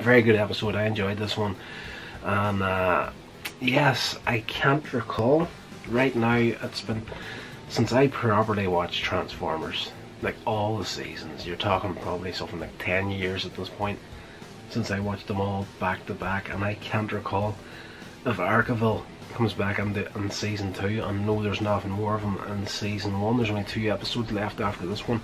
very good episode. I enjoyed this one. And yes, I can't recall right now. It's been since I properly watched Transformers, like all the seasons. You're talking probably something like 10 years at this point since I watched them all back to back, and I can't recall if Arkeville comes back in season 2. I know there's nothing more of him in season 1. There's only 2 episodes left after this one.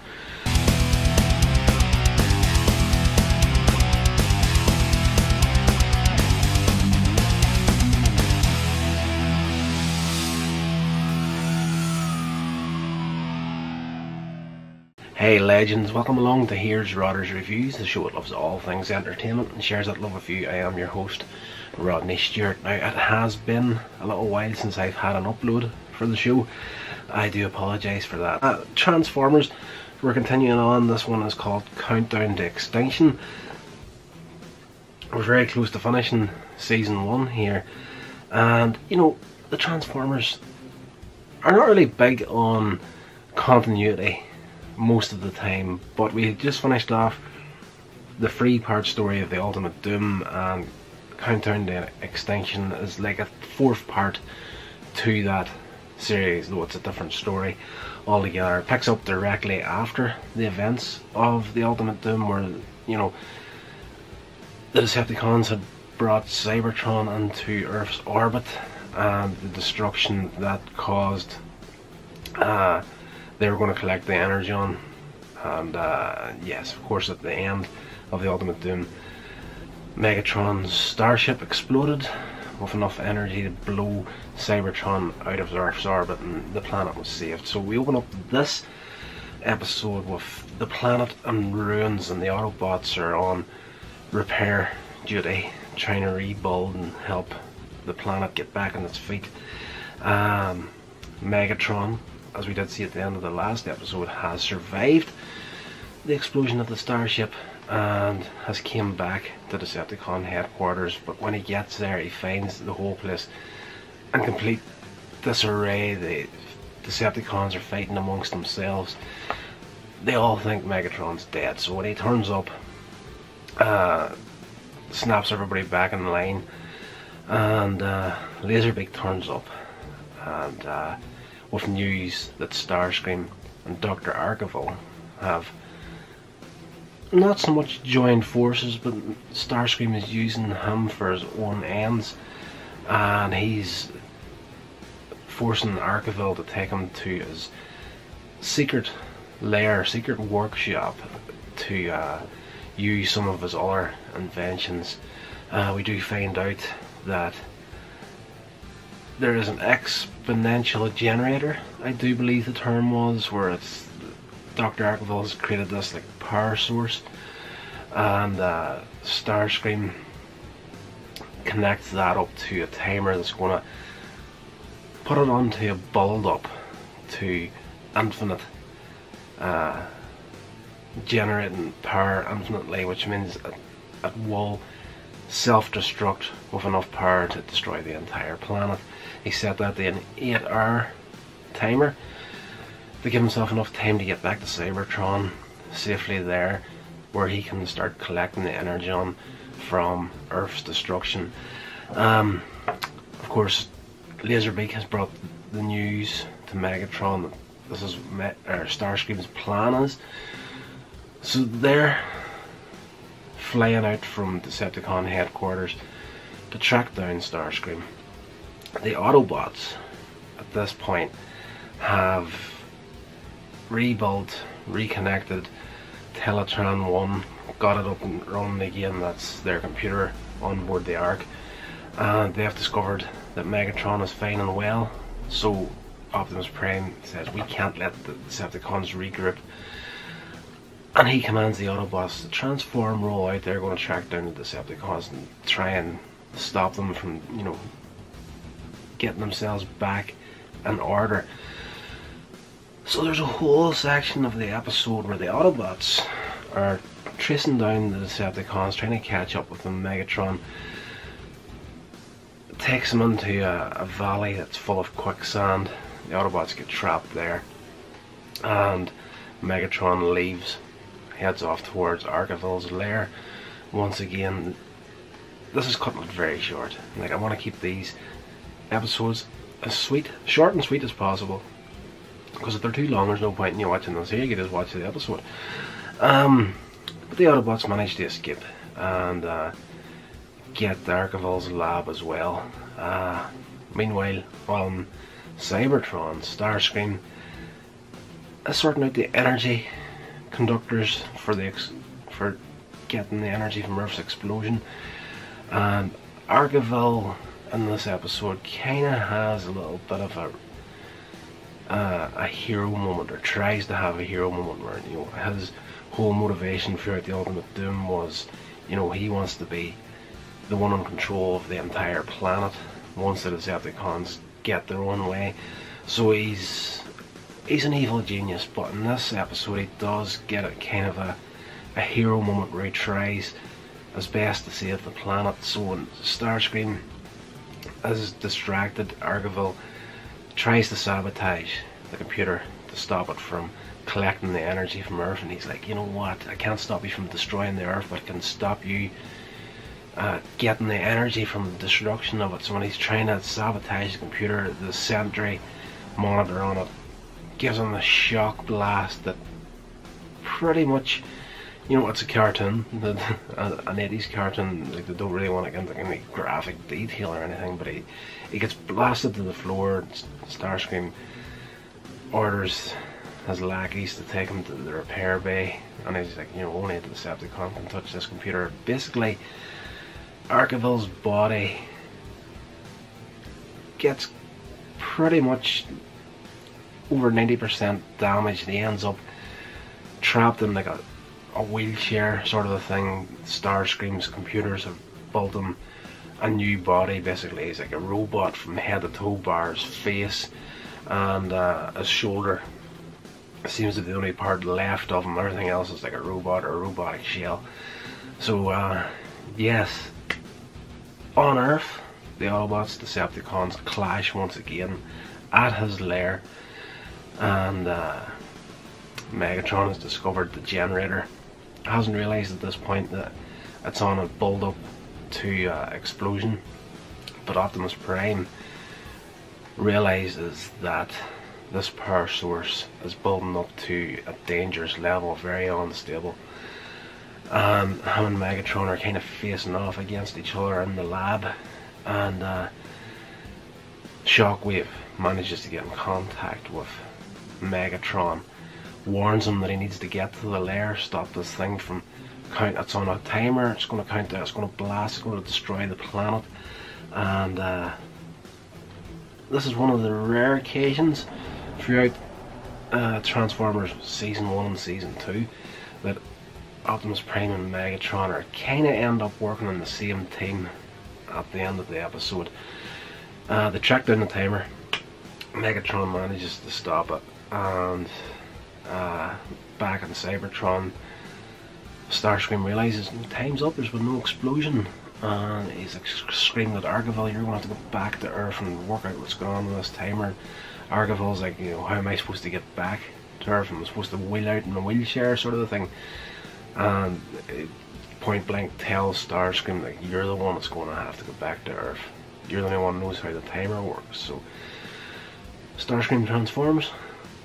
Hey legends, welcome along to Here's Rodder's Reviews, the show that loves all things entertainment and shares that love with you. I am your host, Rodney Stewart. Now, it has been a little while since I've had an upload for the show. I do apologise for that. Transformers, we're continuing on. This one is called Countdown to Extinction. We're very close to finishing season 1 here, and you know, the Transformers are not really big on continuity most of the time, but we just finished off the 3-part story of the Ultimate Doom, and Countdown to Extinction is like a 4th part to that series, though it's a different story altogether. It picks up directly after the events of the Ultimate Doom, where, you know, the Decepticons had brought Cybertron into Earth's orbit, and the destruction that caused they were going to collect the Energon, and yes, of course, at the end of the Ultimate Doom, Megatron's starship exploded with enough energy to blow Cybertron out of Earth's orbit, and the planet was saved. So we open up this episode with the planet in ruins, and the Autobots are on repair duty, trying to rebuild and help the planet get back on its feet. Megatron, as we did see at the end of the last episode, has survived the explosion of the starship and has came back to Decepticon headquarters. But when he gets there, he finds the whole place in complete disarray. The Decepticons are fighting amongst themselves. They all think Megatron's dead, so when he turns up, snaps everybody back in line, and Laserbeak turns up, and with news that Starscream and Dr. Arkeville have not so much joined forces, but Starscream is using him for his own ends, and he's forcing Arkeville to take him to his secret lair, secret workshop, to use some of his other inventions. We do find out that there is an exponential generator, I do believe the term was, where it's Dr. Arkeville has created this like power source, and Starscream connects that up to a timer that's going to put it onto a build up to infinite, generating power infinitely, which means it will self-destruct with enough power to destroy the entire planet. He set that to an 8-hour timer to give himself enough time to get back to Cybertron safely there, where he can start collecting the Energon from Earth's destruction. Of course, Laserbeak has brought the news to Megatron that this is Starscream's plan is. So they're flying out from Decepticon headquarters to track down Starscream. The Autobots at this point have rebuilt, reconnected Teletran 1, got it up and running again. That's their computer on board the Ark, and they have discovered that Megatron is fine and well. So Optimus Prime says, we can't let the Decepticons regroup, and he commands the Autobots to transform, roll out. They're going to track down the Decepticons and try and stop them from, you know, getting themselves back in order. So there's a whole section of the episode where the Autobots are tracing down the Decepticons, trying to catch up with them. Megatron takes them into a valley that's full of quicksand. The Autobots get trapped there, and Megatron leaves, heads off towards Arkeville's lair. Once again, this is cutting it very short. Like, I want to keep these episodes as short and sweet as possible, because if they're too long, there's no point in you watching this here. You can just watch the episode. But the Autobots managed to escape and get the Archiville's lab as well. Meanwhile, on Cybertron, Starscream is sorting out the energy conductors for getting the energy from Earth's explosion. And Archiville in this episode kind of has a little bit of a hero moment, or tries to have a hero moment, where, you know, his whole motivation throughout the Ultimate Doom was, you know, he wants to be the one in control of the entire planet once the Decepticons get their own way. So he's an evil genius, but in this episode he does get a kind of a hero moment where he tries his best to save the planet. So when Starscream is distracted, Archiville tries to sabotage the computer to stop it from collecting the energy from Earth, and he's like, you know what, I can't stop you from destroying the Earth, but I can stop you getting the energy from the destruction of it. So when he's trying to sabotage the computer, the Sentry monitor on it gives him a shock blast that pretty much, you know, it's a cartoon, an 80s cartoon, like, they don't really want to get into any graphic detail or anything, but he gets blasted to the floor. Starscream orders his lackeys to take him to the repair bay, and he's like, you know, only a Decepticon can touch this computer. Basically, Archiville's body gets pretty much over 90% damaged. He ends up trapped in like a wheelchair sort of a thing. Starscream's computers have built him a new body. Basically, he's like a robot from head to toe, bar his face and his shoulder seems to be the only part left of him. Everything else is like a robot or a robotic shell. So yes, on Earth, the Autobots, Decepticons clash once again at his lair, and Megatron has discovered the generator. Hasn't realised at this point that it's on a build up to explosion, but Optimus Prime realises that this power source is building up to a dangerous level, very unstable, and him and Megatron are kind of facing off against each other in the lab, and Shockwave manages to get in contact with Megatron, warns him that he needs to get to the lair, stop this thing from it's on a timer, it's going to count down, it's going to blast, it's going to destroy the planet. And this is one of the rare occasions throughout Transformers Season 1 and Season 2 that Optimus Prime and Megatron are kind of end up working on the same team at the end of the episode. They track down the timer, Megatron manages to stop it, and back in Cybertron, Starscream realises time's up, there's been no explosion, and he's like screaming at Archiville, you're going to have to go back to Earth and work out what's going on with this timer. Archiville's like, you know, how am I supposed to get back to Earth? I'm supposed to wheel out in a wheelchair sort of a thing. And point blank tells Starscream, like, you're the one that's going to have to go back to Earth. You're the only one who knows how the timer works. So Starscream transforms,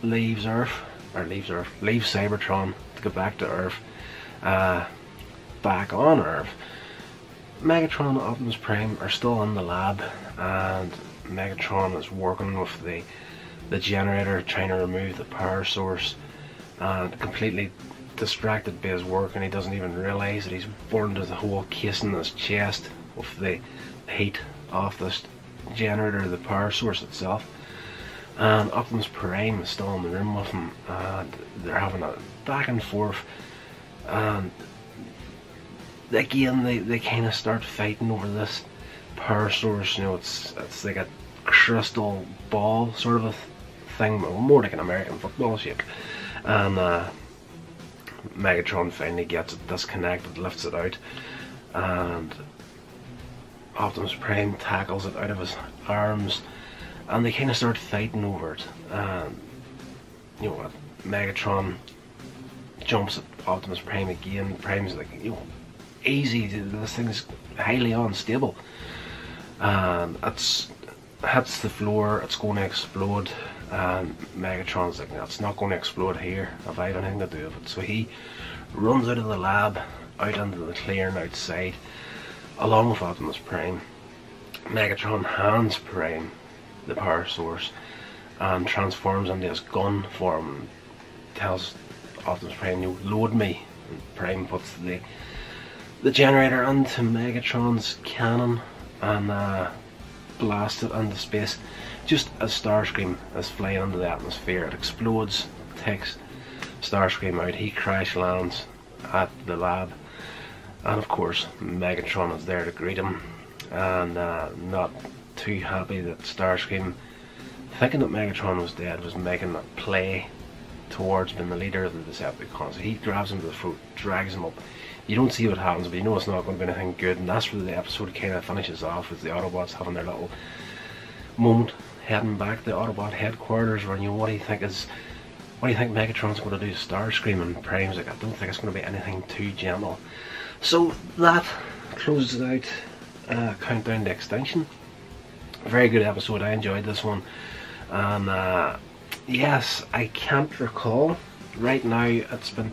leaves Cybertron to go back to Earth. Back on Earth, Megatron and Optimus Prime are still in the lab, and Megatron is working with the generator, trying to remove the power source, and completely distracted by his work, and he doesn't even realise that he's burned his whole casing in his chest with the heat of this generator, the power source itself. And Optimus Prime is still in the room with him, and they're having a back and forth, and again they kind of start fighting over this power source. You know, it's like a crystal ball sort of a thing, more like an American football shape, and Megatron finally gets it disconnected, lifts it out, and Optimus Prime tackles it out of his arms, and they kind of start fighting over it. And you know, Megatron jumps at Optimus Prime again. Prime's like, you know, easy. This thing's highly unstable, and it's hits the floor, it's going to explode. And Megatron's like, no, it's not going to explode here if I have anything to do with it. So he runs out of the lab, out into the clearing outside, along with Optimus Prime. Megatron hands Prime the power source and transforms into his gun form and tells Optimus Prime, you load me. And Prime puts the generator into Megatron's cannon and blasts it into space. Just as Starscream is flying into the atmosphere, it explodes, takes Starscream out. He crash lands at the lab, and of course Megatron is there to greet him, and not too happy that Starscream, thinking that Megatron was dead, was making a play towards being the leader of the Decepticons. So he grabs him to the throat, drags him up. You don't see what happens, but you know it's not going to be anything good, and that's where the episode kind of finishes off, with the Autobots having their little moment, heading back to the Autobot headquarters, where, you know, what do you think Megatron's going to do to Starscream? And Prime's like, I don't think it's going to be anything too gentle. So that closes out Countdown to Extinction. Very good episode, I enjoyed this one. And yes, I can't recall right now, it's been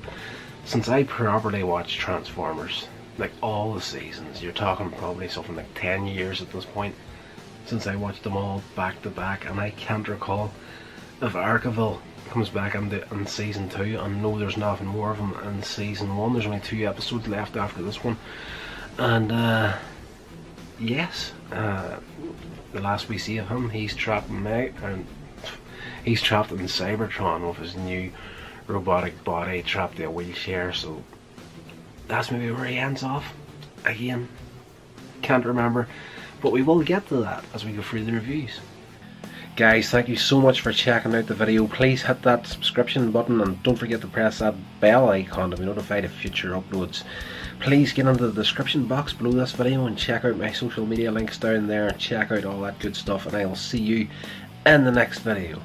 since I properly watched Transformers, like all the seasons. You're talking probably something like 10 years at this point since I watched them all back to back, and I can't recall if Arkeville comes back in season 2. I know there's nothing more of him in season 1. There's only 2 episodes left after this one, and yes, the last we see of him, he's trapped in Cybertron with his new robotic body, trapped in a wheelchair. So that's maybe where he ends off. Again, can't remember, but we will get to that as we go through the reviews. Guys, thank you so much for checking out the video. Please hit that subscription button and don't forget to press that bell icon to be notified of future uploads. Please get into the description box below this video and check out my social media links down there, and check out all that good stuff, and I will see you in the next video.